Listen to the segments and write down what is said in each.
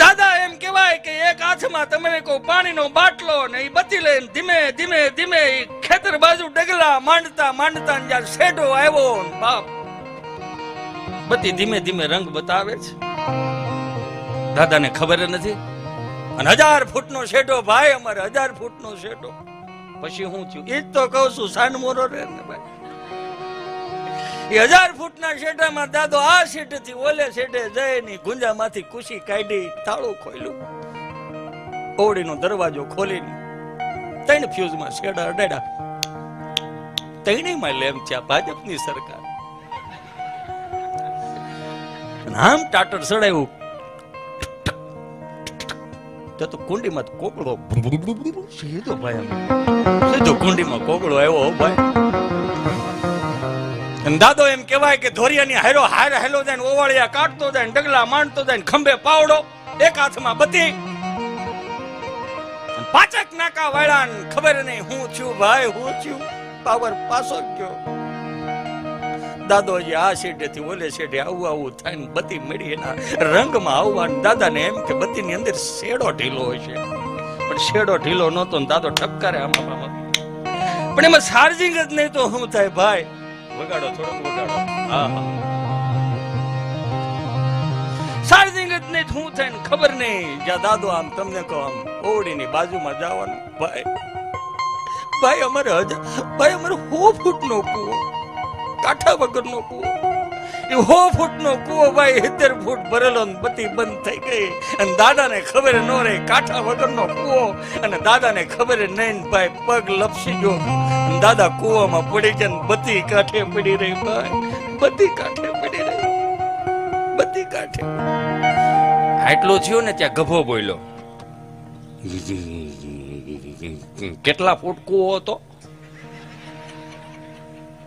દાદા એમ કેવાય કે એક હાથમાં તમને કોઈ પાણીનો બાટલો ને એ બધી લઈને ધીમે ધીમે ધીમે ખેતર બાજુ ડગલા માંડતા માંડતા જ્યારે શેડો આવ્યો બાપ બધી ધીમે ધીમે રંગ બતાવે છે. દાદાને ખબર નથી. અને 1000 ફૂટનો શેડો ભાઈ, અમારે 1000 ફૂટનો શેડો. પછી હું થયું એ જ તો કહું છું, સાનમોરો રે ને ભાઈ. એ 1000 ફૂટના શેડામાં દાદો આ શેડેથી ઓલે શેડે જઈને ગુંજામાંથી કુશી કાઢી તાળું ખોલ્યું, ઓડીનો દરવાજો ખોલીને 3 ફ્યુઝમાં શેડા અડાડ્યા. 3 માં લેમ છે ભાજપની સરકાર. આમ ટાટર સડાયું તો કુંડીમાં કોકડો સીધો ભાઈ, સીધો કુંડીમાં કોકડો આવ્યો ભાઈ. દાદો એમ કેવાય કે ધોરિયાની હારો હાર હેલો જાય, ઓવાળિયા કાઢતો જાય, ડગલા માંડતો જાય, ખંભે પાવડો, એક હાથમાં બત્તી, 5 નાકા વાળા. ખબર નહીં હું છું ભાઈ, હું છું. પાવર પાસો ગયો. દાદોજી આ શેઠેથી ઓલે શેઠે આવું થાય ને બત્તી મળી એના રંગમાં આવવાનું. દાદાને એમ કે બત્તીની અંદર શેડો ઢીલો હોય છે, પણ શેડો ઢીલો નહોતો ને દાદો ઠપકારે આમાં. પણ એમાં ચાર્જિંગ જ નહીં તો શું થાય ભાઈ? વગાડો થોડોક વગાડો. હા હા, ચાર્જિંગ જ નહીં શું થાય ને ખબર નહીં. જ્યાં દાદો આમ તમને કહો આમ ઓવડીની બાજુમાં જવાનું ભાઈ. ભાઈ અમારે 100 ફૂટનો કૂવો, કાંઠા વગરનો કૂવો. એ 100 ફૂટનો કૂવો ભાઈ 70 ફૂટ ભરેલો ને બત્તી બંધ થઈ ગઈ. અને દાદાને ખબર ન રહી કાંઠા વગરનો કૂવો. અને દાદાને ખબર નહીં ભાઈ પગ લપસી ગયો. દાદા કૂવામાં પડી ગયા ને બત્તી કાંઠે પડી રહી ભાઈ, બત્તી કાંઠે પડી રહી, બત્તી કાંઠે. આટલું થયું ને ત્યાં ગભો બોલ્યો. કેટલા ફૂટ કૂવો હતો?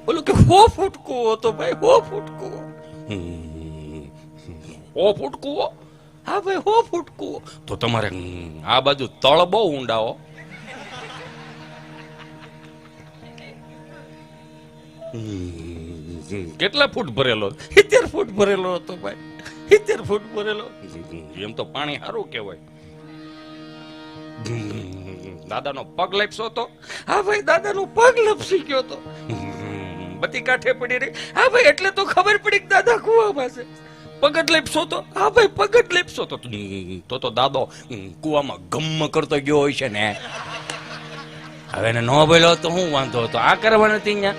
બોલો કે 100 ફૂટ કૂવો હતો ભાઈ, 100 ફૂટ કૂવો. 100 ફૂટ કૂવો? હા ભાઈ 100 ફૂટ કૂવો. તો તમારે આ બાજુ તળ બહુ ઊંડાઓ. કેટલા ફૂટ ભરેલો? 70 ફૂટ ભરેલો હતો ભાઈ, 70 ફૂટ ભરેલો. એમ તો પાણી સારું કહેવાય. દાદાનો પગ લપસ્યો હતો? હા ભાઈ દાદાનો પગ લપસી ગયો હતો. બત્તી કાંઠે પડી રહી. હા ભાઈ એટલે તો ખબર પડી કે દાદા કુવામાં છે. પગ જ લપસ્યો તો? હા ભાઈ પગ જ લપસ્યો તો દાદો કુવામાં ગમ કરતો ગયો હોય છે ને. હવે એને ન બોલ્યો તો હું વાંધો હતો? આ કરવા નથી અહીંયા.